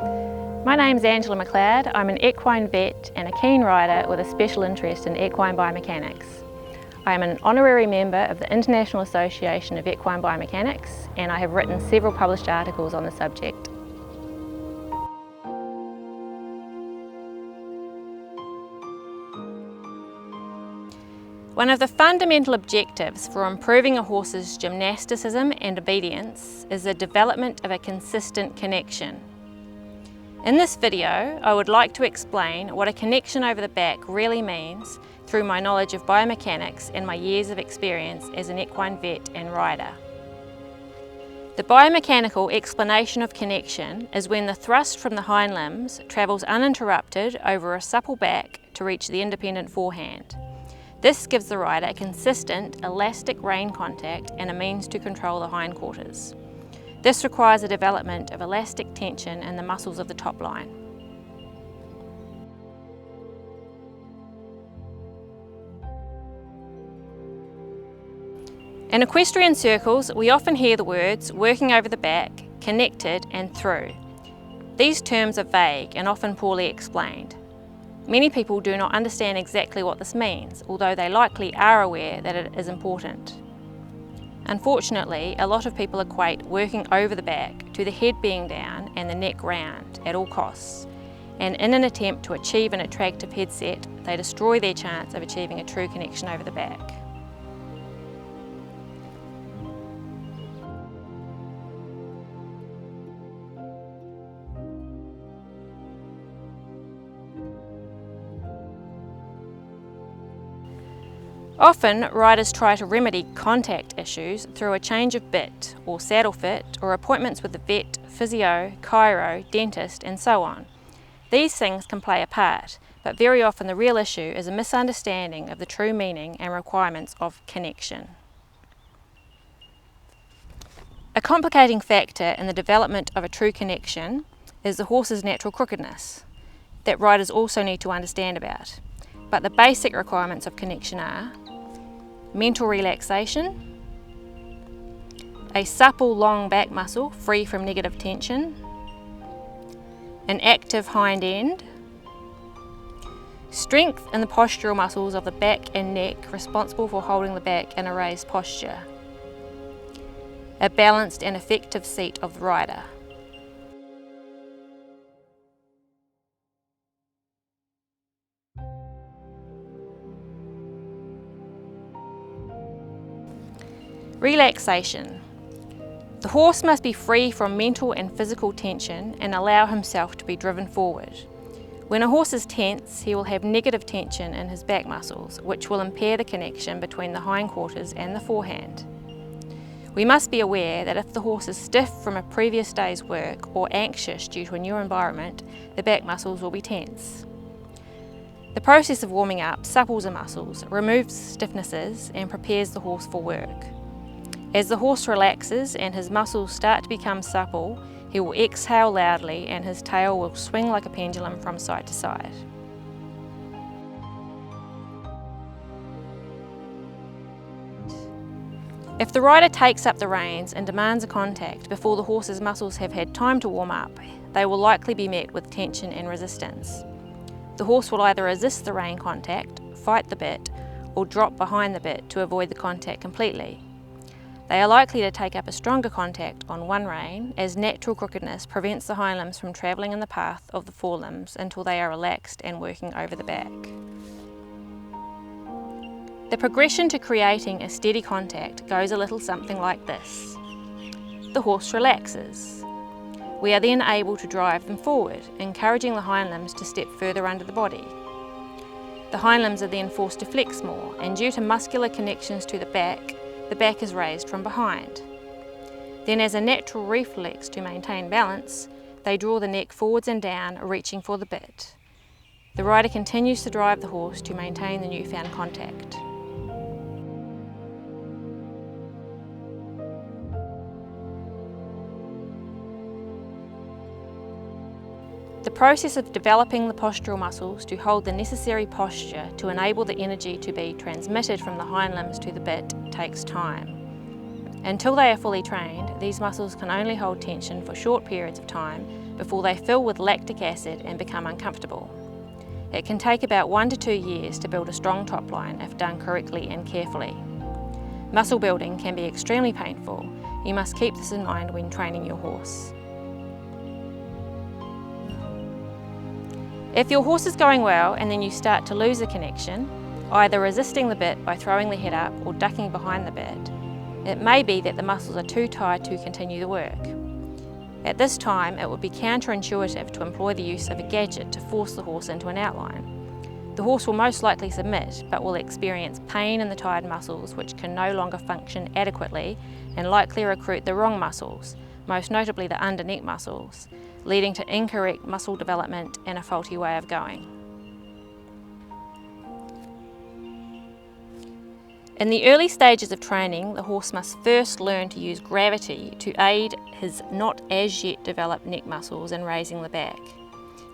My name's Angela McLeod. I'm an equine vet and a keen rider with a special interest in equine biomechanics. I am an honorary member of the International Association of Equine Biomechanics, and I have written several published articles on the subject. One of the fundamental objectives for improving a horse's gymnasticism and obedience is the development of a consistent connection. In this video, I would like to explain what a connection over the back really means through my knowledge of biomechanics and my years of experience as an equine vet and rider. The biomechanical explanation of connection is when the thrust from the hind limbs travels uninterrupted over a supple back to reach the independent forehand. This gives the rider a consistent, elastic rein contact and a means to control the hindquarters. This requires the development of elastic tension in the muscles of the top line. In equestrian circles, we often hear the words working over the back, connected and through. These terms are vague and often poorly explained. Many people do not understand exactly what this means, although they likely are aware that it is important. Unfortunately, a lot of people equate working over the back to the head being down and the neck round at all costs, and in an attempt to achieve an attractive headset, they destroy their chance of achieving a true connection over the back. Often, riders try to remedy contact issues through a change of bit or saddle fit or appointments with the vet, physio, chiro, dentist and so on. These things can play a part, but very often the real issue is a misunderstanding of the true meaning and requirements of connection. A complicating factor in the development of a true connection is the horse's natural crookedness that riders also need to understand about. But the basic requirements of connection are mental relaxation, a supple long back muscle free from negative tension, an active hind end, strength in the postural muscles of the back and neck responsible for holding the back in a raised posture, a balanced and effective seat of the rider. Relaxation. The horse must be free from mental and physical tension and allow himself to be driven forward. When a horse is tense, he will have negative tension in his back muscles, which will impair the connection between the hindquarters and the forehand. We must be aware that if the horse is stiff from a previous day's work or anxious due to a new environment, the back muscles will be tense. The process of warming up supples the muscles, removes stiffnesses and prepares the horse for work. As the horse relaxes and his muscles start to become supple, he will exhale loudly and his tail will swing like a pendulum from side to side. If the rider takes up the reins and demands a contact before the horse's muscles have had time to warm up, they will likely be met with tension and resistance. The horse will either resist the rein contact, fight the bit, or drop behind the bit to avoid the contact completely. They are likely to take up a stronger contact on one rein, as natural crookedness prevents the hind limbs from travelling in the path of the forelimbs until they are relaxed and working over the back. The progression to creating a steady contact goes a little something like this. The horse relaxes. We are then able to drive them forward, encouraging the hind limbs to step further under the body. The hind limbs are then forced to flex more, and due to muscular connections to the back is raised from behind. Then, as a natural reflex to maintain balance, they draw the neck forwards and down, reaching for the bit. The rider continues to drive the horse to maintain the newfound contact. The process of developing the postural muscles to hold the necessary posture to enable the energy to be transmitted from the hind limbs to the bit takes time. Until they are fully trained, these muscles can only hold tension for short periods of time before they fill with lactic acid and become uncomfortable. It can take about 1 to 2 years to build a strong top line if done correctly and carefully. Muscle building can be extremely painful. You must keep this in mind when training your horse. If your horse is going well and then you start to lose a connection, either resisting the bit by throwing the head up or ducking behind the bit, it may be that the muscles are too tired to continue the work. At this time, it would be counterintuitive to employ the use of a gadget to force the horse into an outline. The horse will most likely submit, but will experience pain in the tired muscles which can no longer function adequately and likely recruit the wrong muscles, most notably the under neck muscles, leading to incorrect muscle development and a faulty way of going. In the early stages of training, the horse must first learn to use gravity to aid his not as yet developed neck muscles in raising the back.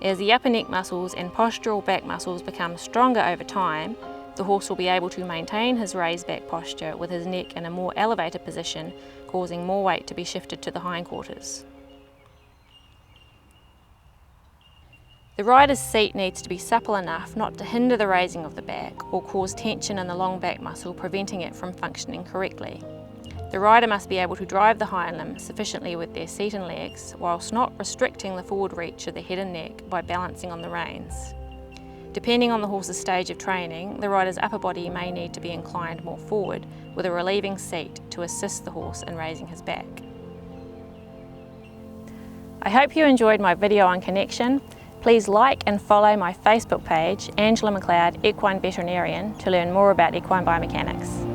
As the upper neck muscles and postural back muscles become stronger over time, the horse will be able to maintain his raised back posture with his neck in a more elevated position, causing more weight to be shifted to the hindquarters. The rider's seat needs to be supple enough not to hinder the raising of the back or cause tension in the long back muscle, preventing it from functioning correctly. The rider must be able to drive the hind limb sufficiently with their seat and legs, whilst not restricting the forward reach of the head and neck by balancing on the reins. Depending on the horse's stage of training, the rider's upper body may need to be inclined more forward with a relieving seat to assist the horse in raising his back. I hope you enjoyed my video on connection. Please like and follow my Facebook page, Angela McLeod, Equine Veterinarian, to learn more about equine biomechanics.